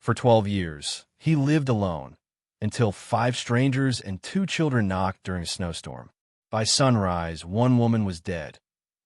For 12 years, he lived alone, until 5 strangers and 2 children knocked during a snowstorm. By sunrise, one woman was dead,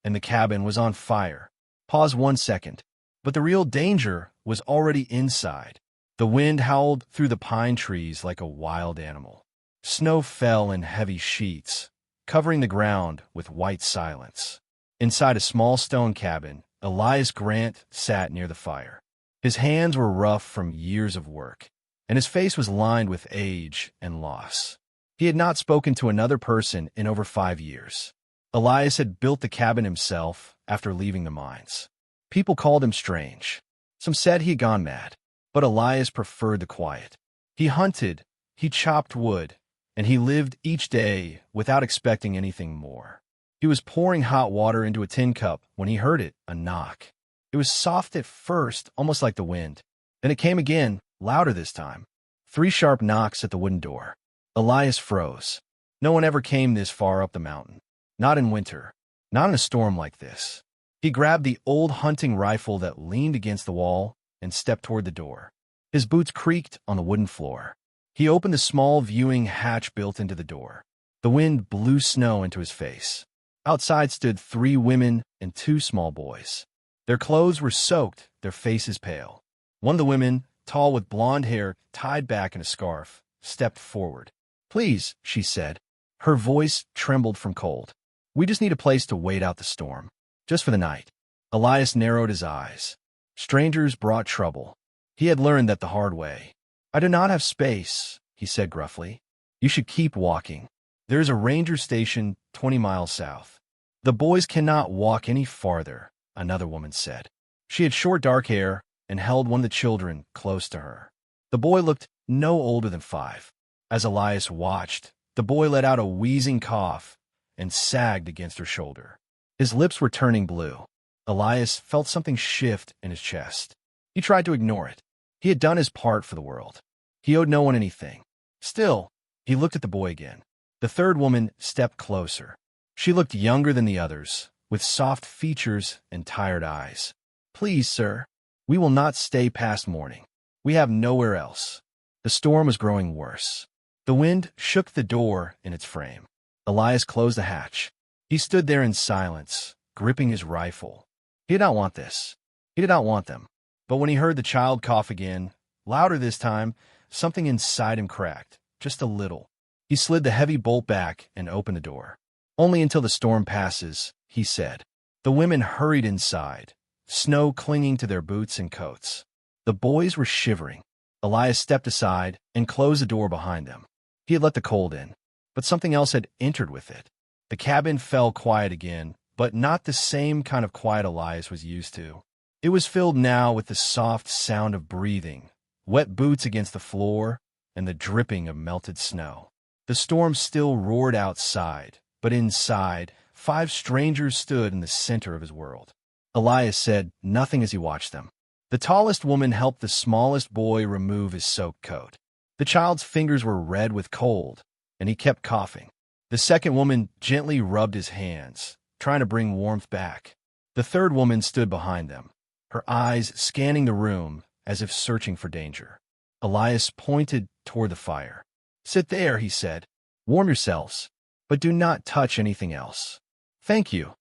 and the cabin was on fire. Pause 1 second. But the real danger was already inside. The wind howled through the pine trees like a wild animal. Snow fell in heavy sheets, covering the ground with white silence. Inside a small stone cabin, Elias Grant sat near the fire. His hands were rough from years of work, and his face was lined with age and loss. He had not spoken to another person in over 5 years. Elias had built the cabin himself after leaving the mines. People called him strange. Some said he had gone mad, but Elias preferred the quiet. He hunted, he chopped wood, and he lived each day without expecting anything more. He was pouring hot water into a tin cup when he heard it, a knock. It was soft at first, almost like the wind. Then it came again, louder this time. 3 sharp knocks at the wooden door. Elias froze. No one ever came this far up the mountain. Not in winter. Not in a storm like this. He grabbed the old hunting rifle that leaned against the wall and stepped toward the door. His boots creaked on the wooden floor. He opened the small viewing hatch built into the door. The wind blew snow into his face. Outside stood 3 women and 2 small boys. Their clothes were soaked, their faces pale. One of the women, tall with blonde hair tied back in a scarf, stepped forward. "Please," she said. Her voice trembled from cold. "We just need a place to wait out the storm. Just for the night." Elias narrowed his eyes. Strangers brought trouble. He had learned that the hard way. "I do not have space," he said gruffly. "You should keep walking. There is a ranger station 20 miles south." "The boys cannot walk any farther," another woman said. She had short dark hair and held one of the children close to her. The boy looked no older than 5. As Elias watched, the boy let out a wheezing cough and sagged against her shoulder. His lips were turning blue. Elias felt something shift in his chest. He tried to ignore it. He had done his part for the world. He owed no one anything. Still, he looked at the boy again. The third woman stepped closer. She looked younger than the others, with soft features and tired eyes. "Please, sir, we will not stay past morning. We have nowhere else." The storm was growing worse. The wind shook the door in its frame. Elias closed the hatch. He stood there in silence, gripping his rifle. He did not want this. He did not want them. But when he heard the child cough again, louder this time, something inside him cracked, just a little. He slid the heavy bolt back and opened the door. "Only until the storm passes," he said. The women hurried inside, snow clinging to their boots and coats. The boys were shivering. Elias stepped aside and closed the door behind them. He had let the cold in, but something else had entered with it. The cabin fell quiet again, but not the same kind of quiet Elias was used to. It was filled now with the soft sound of breathing, wet boots against the floor, and the dripping of melted snow. The storm still roared outside, but inside, 5 strangers stood in the center of his world. Elias said nothing as he watched them. The tallest woman helped the smallest boy remove his soaked coat. The child's fingers were red with cold, and he kept coughing. The second woman gently rubbed his hands, trying to bring warmth back. The third woman stood behind them, her eyes scanning the room as if searching for danger. Elias pointed toward the fire. "Sit there," he said. "Warm yourselves, but do not touch anything else." "Thank you,"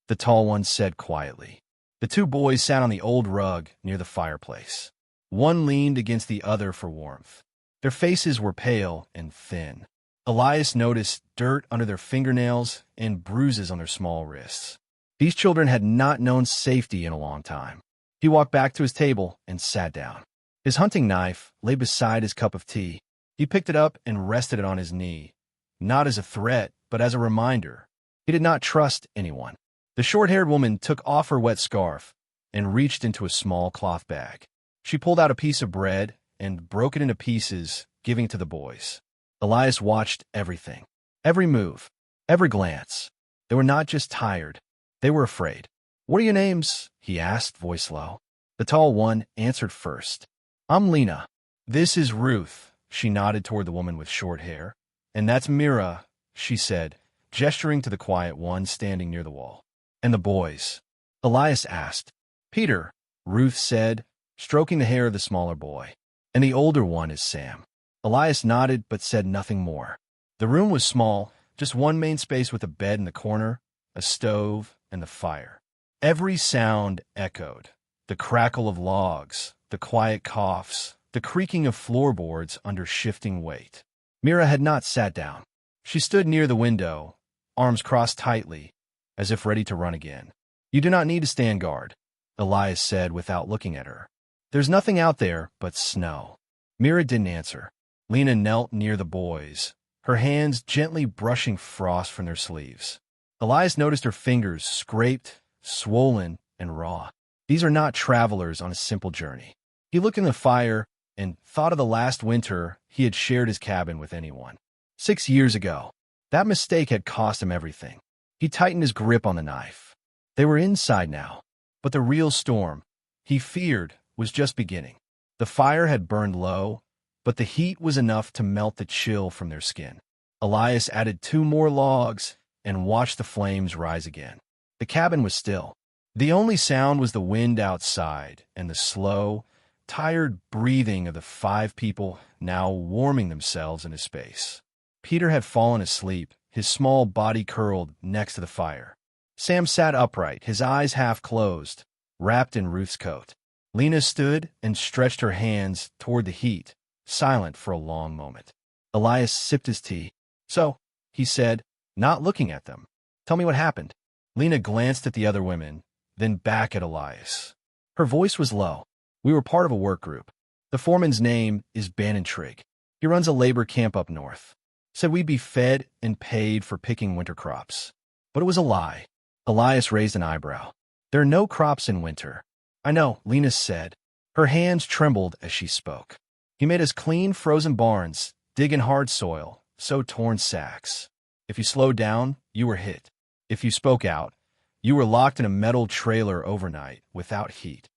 the tall one said quietly. The 2 boys sat on the old rug near the fireplace. One leaned against the other for warmth. Their faces were pale and thin. Elias noticed dirt under their fingernails and bruises on their small wrists. These children had not known safety in a long time. He walked back to his table and sat down. His hunting knife lay beside his cup of tea. He picked it up and rested it on his knee, not as a threat, but as a reminder. He did not trust anyone. The short-haired woman took off her wet scarf and reached into a small cloth bag. She pulled out a piece of bread and broke it into pieces, giving it to the boys. Elias watched everything, every move, every glance. They were not just tired, they were afraid. "What are your names?" he asked, voice low. The tall one answered first. "I'm Lena. This is Ruth," she nodded toward the woman with short hair. "And that's Mira," she said, gesturing to the quiet one standing near the wall. "And the boys?" Elias asked. "Peter," Ruth said, stroking the hair of the smaller boy. and the older one is Sam. Elias nodded but said nothing more. The room was small, just one main space with a bed in the corner, a stove, and the fire. Every sound echoed. The crackle of logs, the quiet coughs, the creaking of floorboards under shifting weight. Mira had not sat down. She stood near the window, arms crossed tightly, as if ready to run again. "You do not need to stand guard," Elias said without looking at her. "There's nothing out there but snow." Mira didn't answer. Lena knelt near the boys, her hands gently brushing frost from their sleeves. Elias noticed her fingers scraped, swollen, and raw. These are not travelers on a simple journey. He looked in the fire and thought of the last winter he had shared his cabin with anyone. 6 years ago, that mistake had cost him everything. He tightened his grip on the knife. They were inside now, but the real storm, he feared, was just beginning. The fire had burned low, but the heat was enough to melt the chill from their skin. Elias added 2 more logs and watched the flames rise again. The cabin was still. The only sound was the wind outside and the slow, tired breathing of the 5 people now warming themselves in his space. Peter had fallen asleep, his small body curled next to the fire. Sam sat upright, his eyes half closed, wrapped in Ruth's coat. Lena stood and stretched her hands toward the heat, silent for a long moment. Elias sipped his tea. "So," he said, not looking at them, "tell me what happened." Lena glanced at the other women, then back at Elias. Her voice was low. "We were part of a work group. The foreman's name is Bannon Trigg. He runs a labor camp up north. Said we'd be fed and paid for picking winter crops. But it was a lie." Elias raised an eyebrow. "There are no crops in winter." "I know," Lena said. Her hands trembled as she spoke. "He made us clean frozen barns, dig in hard soil, sew torn sacks. If you slowed down, you were hit. If you spoke out, you were locked in a metal trailer overnight without heat."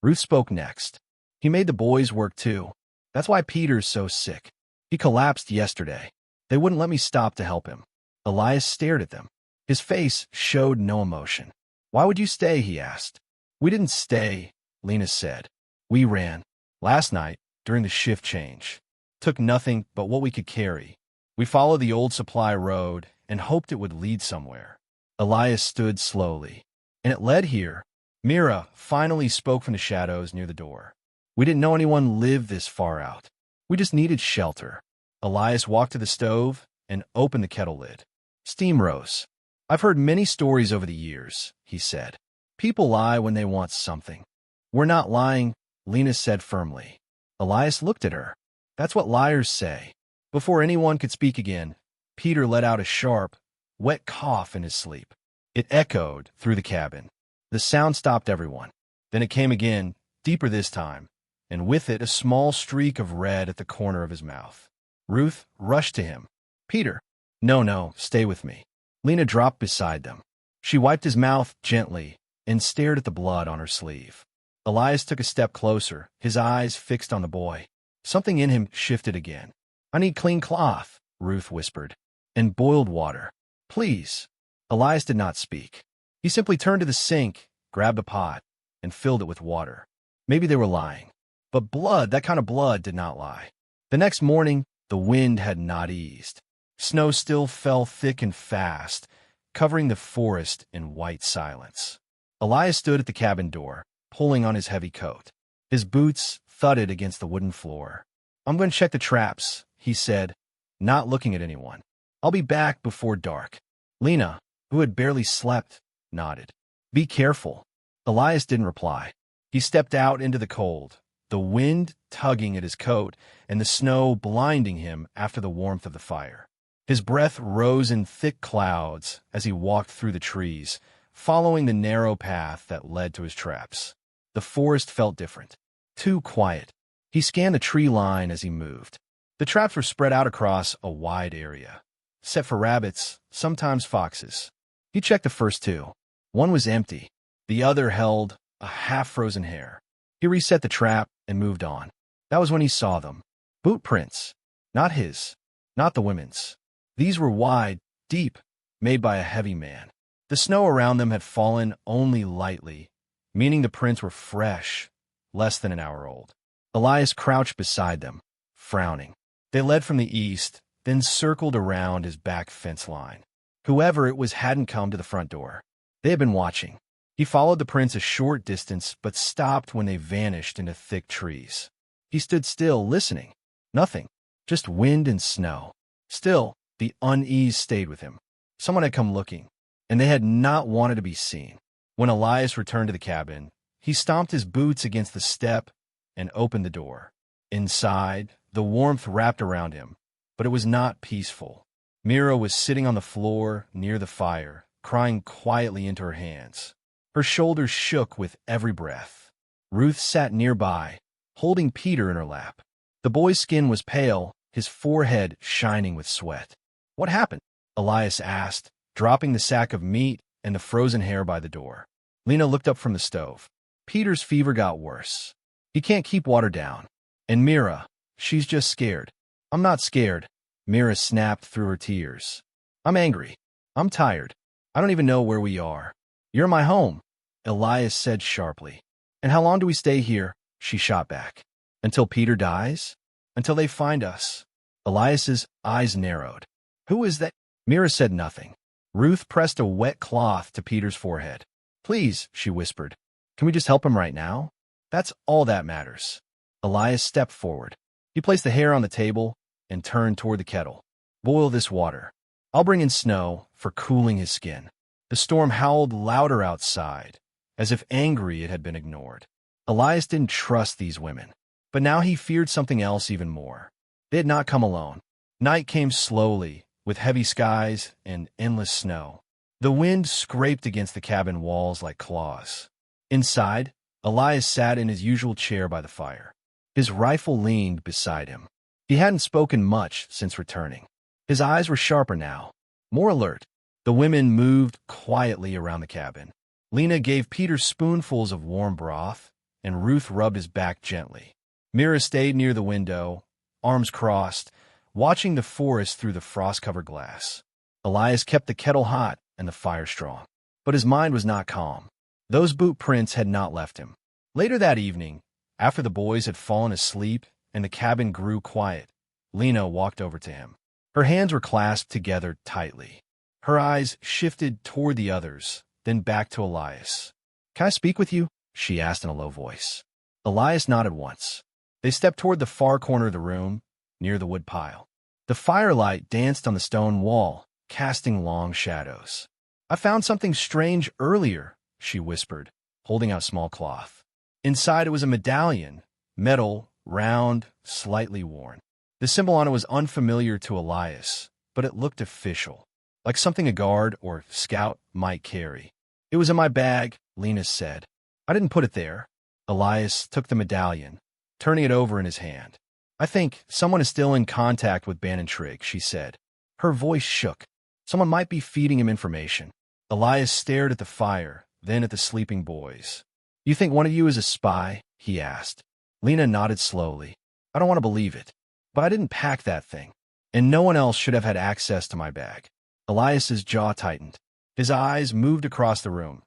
Ruth spoke next. "He made the boys work too. That's why Peter's so sick. He collapsed yesterday. They wouldn't let me stop to help him." Elias stared at them. His face showed no emotion. "Why would you stay?" he asked. "We didn't stay," Lena said. "We ran. Last night, during the shift change. Took nothing but what we could carry. We followed the old supply road and hoped it would lead somewhere." Elias stood slowly. "And it led here." Mira finally spoke from the shadows near the door. "We didn't know anyone lived this far out. We just needed shelter." Elias walked to the stove and opened the kettle lid. Steam rose. "I've heard many stories over the years," he said. "People lie when they want something." "We're not lying," Lena said firmly. Elias looked at her. "That's what liars say." Before anyone could speak again, Peter let out a sharp, wet cough in his sleep. It echoed through the cabin. The sound stopped everyone. Then it came again, deeper this time, and with it a small streak of red at the corner of his mouth. Ruth rushed to him. "Peter." No, stay with me." Lena dropped beside them. She wiped his mouth gently and stared at the blood on her sleeve. Elias took a step closer, his eyes fixed on the boy. Something in him shifted again. "I need clean cloth," Ruth whispered, "and boiled water. Please." Elias did not speak. He simply turned to the sink, grabbed a pot, and filled it with water. Maybe they were lying. But blood, that kind of blood, did not lie. The next morning, the wind had not eased. Snow still fell thick and fast, covering the forest in white silence. Elias stood at the cabin door, pulling on his heavy coat. His boots thudded against the wooden floor. "I'm going to check the traps," he said, not looking at anyone. "I'll be back before dark." Lena, who had barely slept, nodded. "Be careful." Elias didn't reply. He stepped out into the cold, the wind tugging at his coat and the snow blinding him after the warmth of the fire. His breath rose in thick clouds as he walked through the trees, following the narrow path that led to his traps. The forest felt different, too quiet. He scanned the tree line as he moved. The traps were spread out across a wide area, set for rabbits, sometimes foxes. He checked the first 2. One was empty. The other held a half-frozen hare. He reset the trap and moved on. That was when he saw them. Boot prints. Not his. Not the women's. These were wide, deep, made by a heavy man. The snow around them had fallen only lightly, meaning the prints were fresh, less than an hour old. Elias crouched beside them, frowning. They led from the east, then circled around his back fence line. Whoever it was hadn't come to the front door. They had been watching. He followed the prints a short distance, but stopped when they vanished into thick trees. He stood still, listening. Nothing. Just wind and snow. Still, the unease stayed with him. Someone had come looking, and they had not wanted to be seen. When Elias returned to the cabin, he stomped his boots against the step and opened the door. Inside, the warmth wrapped around him, but it was not peaceful. Mira was sitting on the floor near the fire, crying quietly into her hands. Her shoulders shook with every breath. Ruth sat nearby, holding Peter in her lap. The boy's skin was pale, his forehead shining with sweat. "What happened?" Elias asked, dropping the sack of meat and the frozen hair by the door. Lena looked up from the stove. "Peter's fever got worse. He can't keep water down. And Mira, she's just scared." "I'm not scared," Mira snapped through her tears. "I'm angry. I'm tired. I don't even know where we are." "You're my home," Elias said sharply. "And how long do we stay here?" she shot back. "Until Peter dies? Until they find us." Elias's eyes narrowed. "Who is that?" Mira said nothing. Ruth pressed a wet cloth to Peter's forehead. "Please," she whispered. "Can we just help him right now? That's all that matters." Elias stepped forward. He placed the hair on the table and turned toward the kettle. "Boil this water. I'll bring in snow for cooling his skin." The storm howled louder outside, as if angry it had been ignored. Elias didn't trust these women, but now he feared something else even more. They had not come alone. Night came slowly, with heavy skies and endless snow. The wind scraped against the cabin walls like claws. Inside, Elias sat in his usual chair by the fire. His rifle leaned beside him. He hadn't spoken much since returning. His eyes were sharper now, more alert. The women moved quietly around the cabin. Lena gave Peter spoonfuls of warm broth, and Ruth rubbed his back gently. Mira stayed near the window, arms crossed, watching the forest through the frost-covered glass. Elias kept the kettle hot and the fire strong, but his mind was not calm. Those boot prints had not left him. Later that evening, after the boys had fallen asleep and the cabin grew quiet, Lena walked over to him. Her hands were clasped together tightly. Her eyes shifted toward the others, then back to Elias. "Can I speak with you?" she asked in a low voice. Elias nodded once. They stepped toward the far corner of the room, near the wood pile. The firelight danced on the stone wall, casting long shadows. "I found something strange earlier," she whispered, holding out a small cloth. Inside it was a medallion, metal, round, slightly worn. The symbol on it was unfamiliar to Elias, but it looked official, like something a guard or scout might carry. "It was in my bag," Lena said. "I didn't put it there." Elias took the medallion, turning it over in his hand. "I think someone is still in contact with Ban and Trigg," she said. Her voice shook. Someone might be feeding him information. Elias stared at the fire, then at the sleeping boys. "You think one of you is a spy?" he asked. Lena nodded slowly. "I don't want to believe it, but I didn't pack that thing, and no one else should have had access to my bag." Elias's jaw tightened. His eyes moved across the room,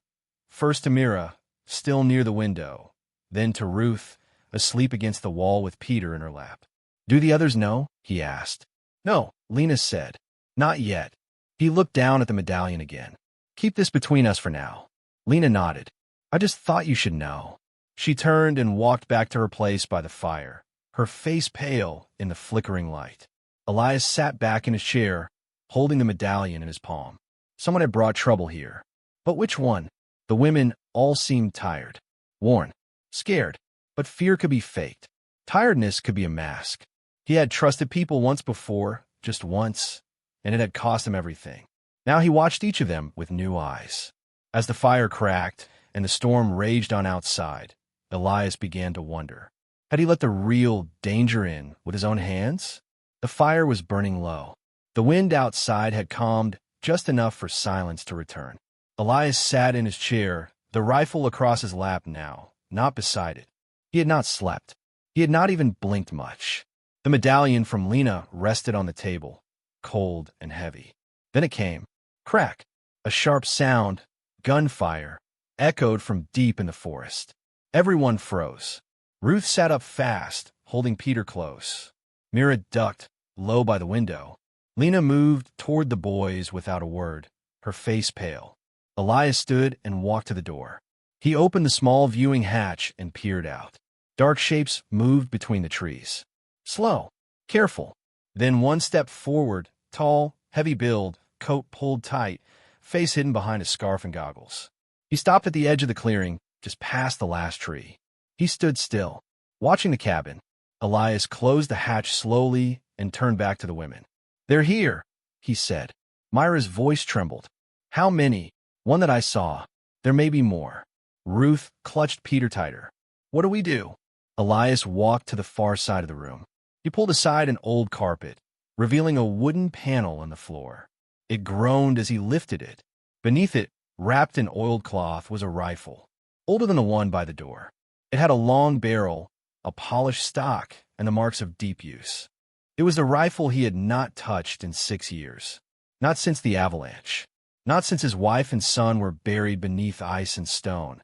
first to Mira, still near the window, then to Ruth, asleep against the wall with Peter in her lap. "Do the others know?" he asked. "No," Lena said. "Not yet." He looked down at the medallion again. "Keep this between us for now." Lena nodded. "I just thought you should know." She turned and walked back to her place by the fire, her face pale in the flickering light. Elias sat back in his chair, holding the medallion in his palm. Someone had brought trouble here. But which one? The women all seemed tired, worn, scared. But fear could be faked. Tiredness could be a mask. He had trusted people once before, just once, and it had cost him everything. Now he watched each of them with new eyes. As the fire cracked and the storm raged on outside, Elias began to wonder. Had he let the real danger in with his own hands? The fire was burning low. The wind outside had calmed just enough for silence to return. Elias sat in his chair, the rifle across his lap now, not beside it. He had not slept. He had not even blinked much. The medallion from Lena rested on the table, cold and heavy. Then it came. Crack! A sharp sound, gunfire, echoed from deep in the forest. Everyone froze. Ruth sat up fast, holding Peter close. Mira ducked, low by the window. Lena moved toward the boys without a word, her face pale. Elias stood and walked to the door. He opened the small viewing hatch and peered out. Dark shapes moved between the trees. Slow, careful. Then one step forward, tall, heavy build, coat pulled tight, face hidden behind a scarf and goggles. He stopped at the edge of the clearing, just past the last tree. He stood still, watching the cabin. Elias closed the hatch slowly and turned back to the women. "They're here," he said. Myra's voice trembled. "How many?" "One that I saw. There may be more." Ruth clutched Peter tighter. "What do we do?" Elias walked to the far side of the room. He pulled aside an old carpet, revealing a wooden panel on the floor. It groaned as he lifted it. Beneath it, wrapped in oiled cloth, was a rifle, older than the one by the door. It had a long barrel, a polished stock, and the marks of deep use. It was the rifle he had not touched in 6 years. Not since the avalanche. Not since his wife and son were buried beneath ice and stone,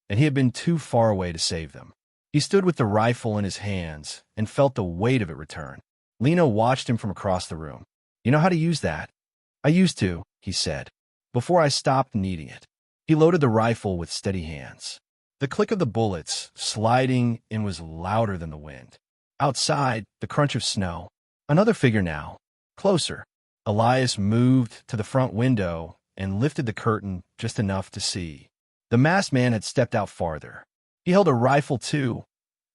and he had been too far away to save them. He stood with the rifle in his hands and felt the weight of it return. Lena watched him from across the room. "You know how to use that?" "I used to," he said, "before I stopped needing it." He loaded the rifle with steady hands. The click of the bullets sliding in was louder than the wind. Outside, the crunch of snow. Another figure now, closer. Elias moved to the front window and lifted the curtain just enough to see. The masked man had stepped out farther. He held a rifle too,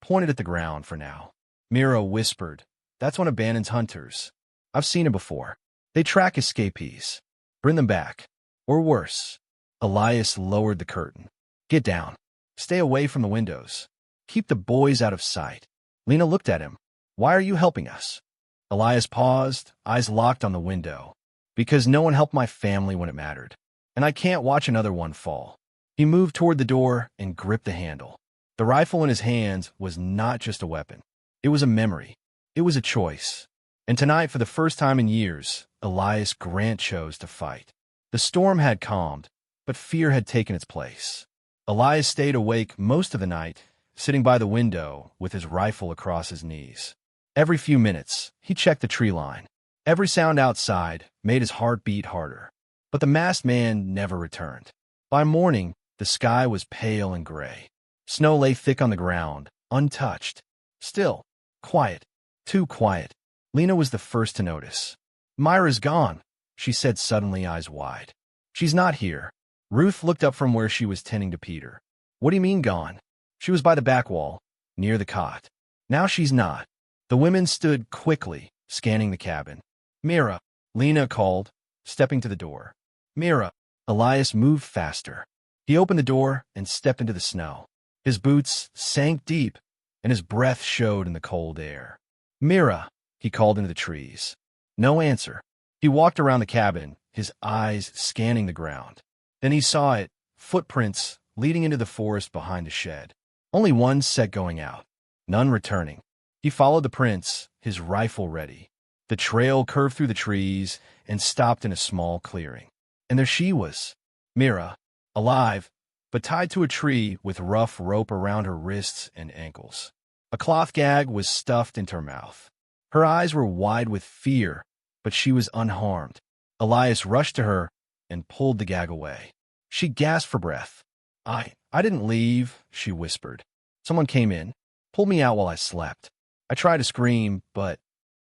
pointed at the ground for now. Mira whispered, "That's one of Bannon's hunters. I've seen him before. They track escapees. Bring them back. Or worse." Elias lowered the curtain. "Get down. Stay away from the windows. Keep the boys out of sight." Lena looked at him. "Why are you helping us?" Elias paused, eyes locked on the window. "Because no one helped my family when it mattered, and I can't watch another one fall." He moved toward the door and gripped the handle. The rifle in his hands was not just a weapon. It was a memory. It was a choice. And tonight, for the first time in years, Elias Grant chose to fight. The storm had calmed, but fear had taken its place. Elias stayed awake most of the night, sitting by the window with his rifle across his knees. Every few minutes, he checked the tree line. Every sound outside made his heart beat harder. But the masked man never returned. By morning, the sky was pale and gray. Snow lay thick on the ground, untouched. Still, quiet, too quiet. Lena was the first to notice. "Myra's gone," she said suddenly, eyes wide. "She's not here." Ruth looked up from where she was tending to Peter. "What do you mean gone?" "She was by the back wall, near the cot. Now she's not." The women stood quickly, scanning the cabin. "Mira," Lena called, stepping to the door. "Mira." Elias moved faster. He opened the door and stepped into the snow. His boots sank deep, and his breath showed in the cold air. "Mira," he called into the trees. No answer. He walked around the cabin, his eyes scanning the ground. Then he saw it, footprints leading into the forest behind the shed. Only one set going out, none returning. He followed the prints, his rifle ready. The trail curved through the trees and stopped in a small clearing. And there she was, Mira, alive, but tied to a tree with rough rope around her wrists and ankles. A cloth gag was stuffed into her mouth. Her eyes were wide with fear, but she was unharmed. Elias rushed to her and pulled the gag away. She gasped for breath. I didn't leave," she whispered. "Someone came in, pulled me out while I slept. I tried to scream, but..."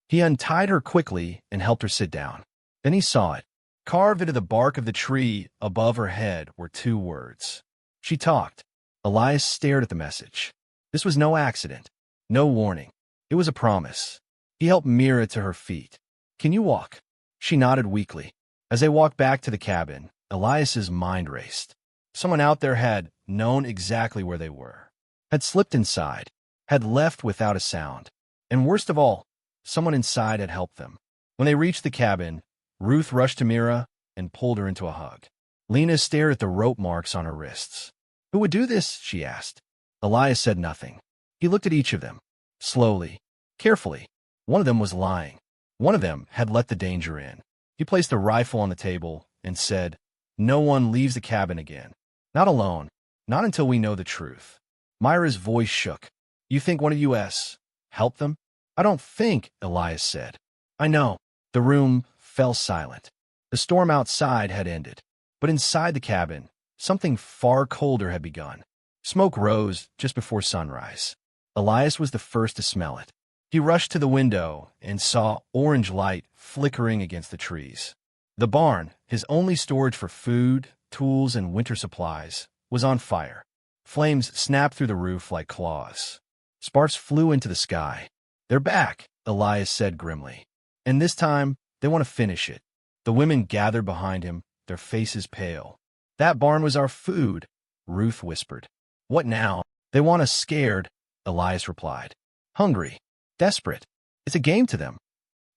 He untied her quickly and helped her sit down. Then he saw it. Carved into the bark of the tree above her head were 2 words. She talked. Elias stared at the message. This was no accident, no warning. It was a promise. He helped Mira to her feet. "Can you walk?" She nodded weakly. As they walked back to the cabin, Elias's mind raced. Someone out there had known exactly where they were, had slipped inside, had left without a sound. And worst of all, someone inside had helped them. When they reached the cabin, Ruth rushed to Mira and pulled her into a hug. Lena stared at the rope marks on her wrists. "Who would do this?" she asked. Elias said nothing. He looked at each of them, slowly, carefully. One of them was lying. One of them had let the danger in. He placed the rifle on the table and said, "No one leaves the cabin again. Not alone. Not until we know the truth." Myra's voice shook. You think one of us helped them? I don't think, Elias said. I know. The room fell silent. The storm outside had ended, but inside the cabin, something far colder had begun. Smoke rose just before sunrise. Elias was the first to smell it. He rushed to the window and saw orange light flickering against the trees. The barn, his only storage for food, tools, and winter supplies, was on fire. Flames snapped through the roof like claws. Sparks flew into the sky. They're back, Elias said grimly. And this time, they want to finish it. The women gathered behind him, their faces pale. That barn was our food, Ruth whispered. What now? They want us scared, Elias replied. Hungry. Desperate. It's a game to them.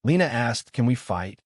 Lena asked, can we fight?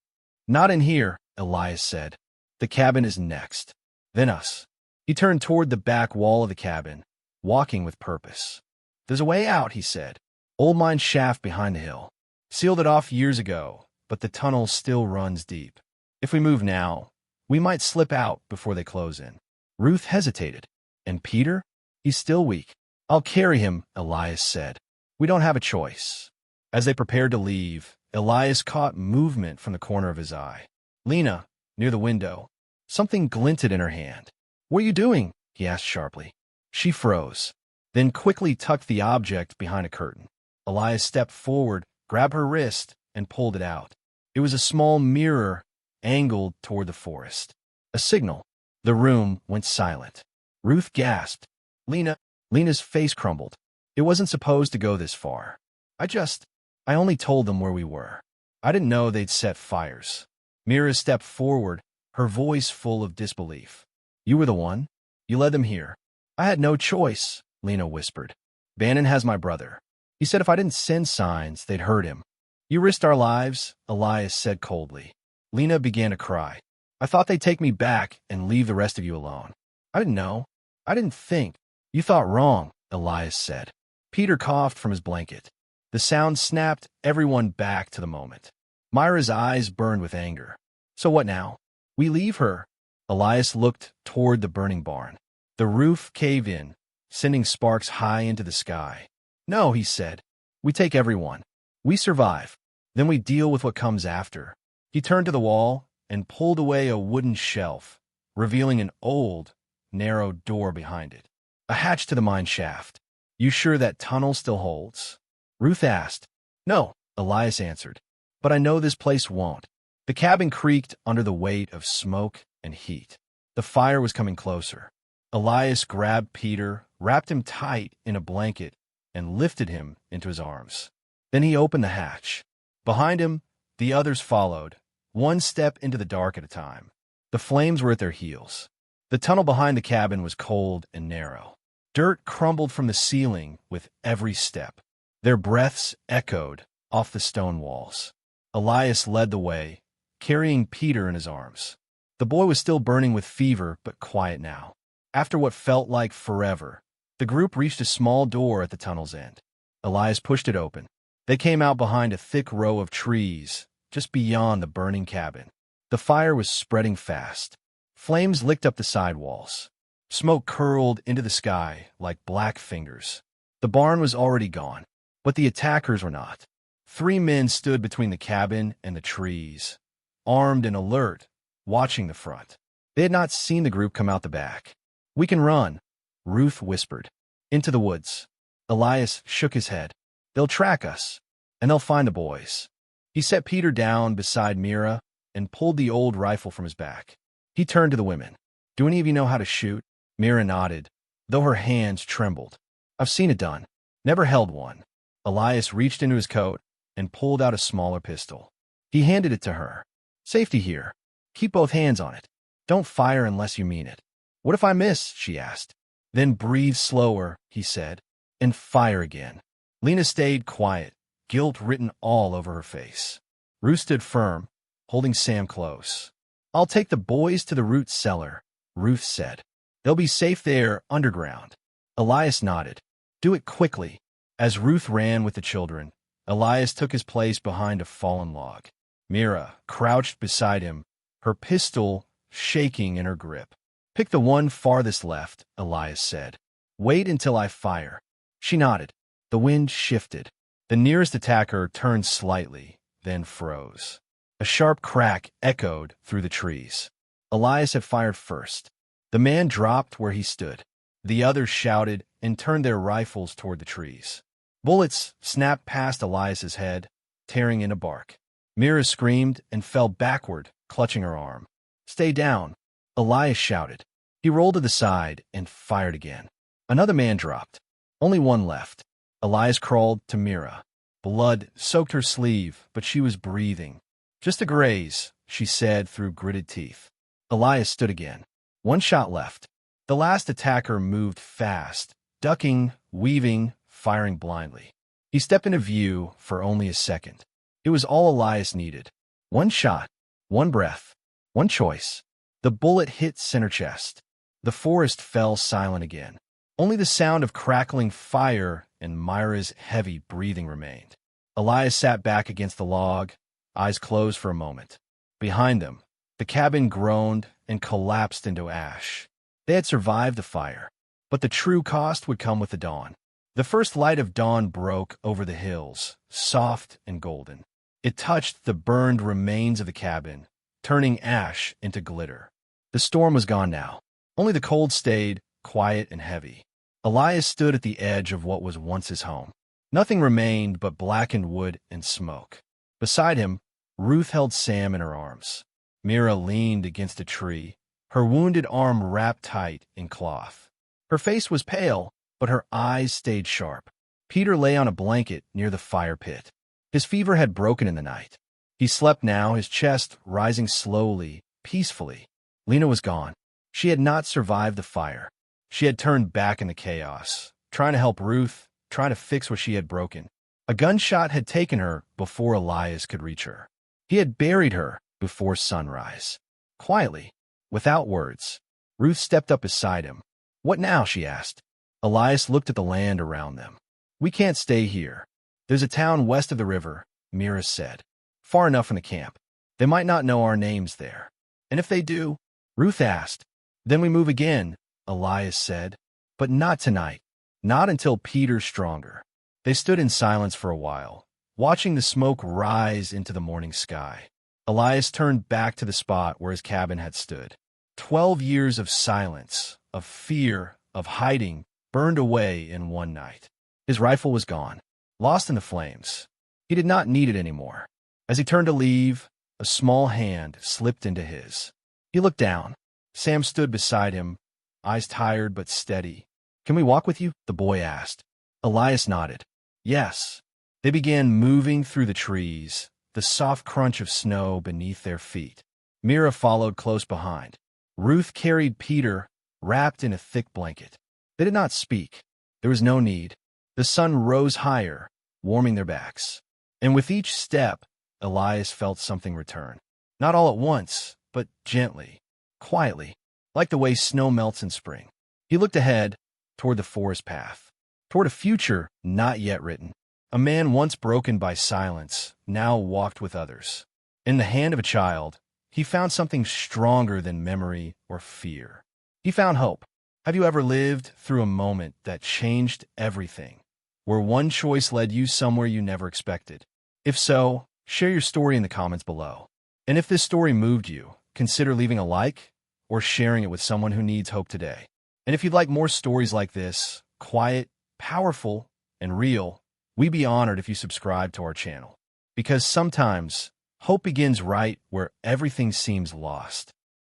Not in here, Elias said. The cabin is next. Then us. He turned toward the back wall of the cabin, walking with purpose. There's a way out, he said. Old mine shaft behind the hill. Sealed it off years ago, but the tunnel still runs deep. If we move now, we might slip out before they close in. Ruth hesitated. And Peter? He's still weak. I'll carry him, Elias said. We don't have a choice. As they prepared to leave, Elias caught movement from the corner of his eye. Lena, near the window. Something glinted in her hand. What are you doing? He asked sharply. She froze, then quickly tucked the object behind a curtain. Elias stepped forward, grabbed her wrist, and pulled it out. It was a small mirror angled toward the forest. A signal. The room went silent. Ruth gasped. Lena's face crumbled. It wasn't supposed to go this far. I only told them where we were. I didn't know they'd set fires. Mira stepped forward, her voice full of disbelief. You were the one? You led them here. I had no choice, Lena whispered. Bannon has my brother. He said if I didn't send signs, they'd hurt him. You risked our lives, Elias said coldly. Lena began to cry. I thought they'd take me back and leave the rest of you alone. I didn't know. I didn't think. You thought wrong, Elias said. Peter coughed from his blanket. The sound snapped everyone back to the moment. Myra's eyes burned with anger. So what now? We leave her. Elias looked toward the burning barn. The roof caved in, sending sparks high into the sky. No, he said. We take everyone. We survive. Then we deal with what comes after. He turned to the wall and pulled away a wooden shelf, revealing an old, narrow door behind it. A hatch to the mine shaft. You sure that tunnel still holds? Ruth asked. No, Elias answered. But I know this place won't. The cabin creaked under the weight of smoke and heat. The fire was coming closer. Elias grabbed Peter, wrapped him tight in a blanket, and lifted him into his arms. Then he opened the hatch. Behind him, the others followed, one step into the dark at a time. The flames were at their heels. The tunnel behind the cabin was cold and narrow. Dirt crumbled from the ceiling with every step. Their breaths echoed off the stone walls. Elias led the way, carrying Peter in his arms. The boy was still burning with fever, but quiet now. After what felt like forever, the group reached a small door at the tunnel's end. Elias pushed it open. They came out behind a thick row of trees, just beyond the burning cabin. The fire was spreading fast. Flames licked up the sidewalls. Smoke curled into the sky like black fingers. The barn was already gone, but the attackers were not. 3 men stood between the cabin and the trees, armed and alert, watching the front. They had not seen the group come out the back. We can run, Ruth whispered. Into the woods. Elias shook his head. They'll track us, and they'll find the boys. He set Peter down beside Mira and pulled the old rifle from his back. He turned to the women. Do any of you know how to shoot? Mira nodded, though her hands trembled. I've seen it done. Never held one. Elias reached into his coat and pulled out a smaller pistol. He handed it to her. Safety here. Keep both hands on it. Don't fire unless you mean it. What if I miss? She asked. Then breathe slower, he said, and fire again. Lena stayed quiet, guilt written all over her face. Ruth stood firm, holding Sam close. I'll take the boys to the root cellar, Ruth said. They'll be safe there underground. Elias nodded. Do it quickly. As Ruth ran with the children, Elias took his place behind a fallen log. Mira crouched beside him, her pistol shaking in her grip. Pick the one farthest left, Elias said. Wait until I fire. She nodded. The wind shifted. The nearest attacker turned slightly, then froze. A sharp crack echoed through the trees. Elias had fired first. The man dropped where he stood. The others shouted and turned their rifles toward the trees. Bullets snapped past Elias's head, tearing into bark. Mira screamed and fell backward, clutching her arm. "Stay down," Elias shouted. He rolled to the side and fired again. Another man dropped. Only one left. Elias crawled to Mira. Blood soaked her sleeve, but she was breathing. "Just a graze," she said through gritted teeth. Elias stood again. One shot left. The last attacker moved fast, ducking, weaving, firing blindly. He stepped into view for only a second. It was all Elias needed. One shot, one breath, one choice. The bullet hit center chest. The forest fell silent again. Only the sound of crackling fire and Myra's heavy breathing remained. Elias sat back against the log, eyes closed for a moment. Behind them, the cabin groaned and collapsed into ash. They had survived the fire, but the true cost would come with the dawn. The first light of dawn broke over the hills, soft and golden. It touched the burned remains of the cabin, turning ash into glitter. The storm was gone now. Only the cold stayed, quiet and heavy. Elias stood at the edge of what was once his home. Nothing remained but blackened wood and smoke. Beside him, Ruth held Sam in her arms. Mira leaned against a tree, her wounded arm wrapped tight in cloth. Her face was pale, but her eyes stayed sharp. Peter lay on a blanket near the fire pit. His fever had broken in the night. He slept now, his chest rising slowly, peacefully. Lena was gone. She had not survived the fire. She had turned back in the chaos, trying to help Ruth, trying to fix what she had broken. A gunshot had taken her before Elias could reach her. He had buried her before sunrise. Quietly, without words, Ruth stepped up beside him. "What now?" she asked. Elias looked at the land around them. "We can't stay here. There's a town west of the river," Mira said. "Far enough from the camp. They might not know our names there. And if they do?" Ruth asked. "Then we move again," Elias said. "But not tonight. Not until Peter's stronger." They stood in silence for a while, watching the smoke rise into the morning sky. Elias turned back to the spot where his cabin had stood. 12 years of silence, of fear, of hiding, burned away in one night. His rifle was gone, lost in the flames. He did not need it anymore. As he turned to leave, a small hand slipped into his. He looked down. Sam stood beside him, eyes tired but steady. "Can we walk with you?" the boy asked. Elias nodded. "Yes." They began moving through the trees, the soft crunch of snow beneath their feet. Mira followed close behind. Ruth carried Peter, wrapped in a thick blanket. They did not speak. There was no need. The sun rose higher, warming their backs. And with each step, Elias felt something return. Not all at once, but gently, quietly, like the way snow melts in spring. He looked ahead, toward the forest path, toward a future not yet written. A man once broken by silence now walked with others. In the hand of a child, he found something stronger than memory or fear. He found hope. Have you ever lived through a moment that changed everything, where one choice led you somewhere you never expected? If so, share your story in the comments below. And if this story moved you, consider leaving a like or sharing it with someone who needs hope today. And if you'd like more stories like this, quiet, powerful, and real, we'd be honored if you subscribe to our channel. Because sometimes, hope begins right where everything seems lost.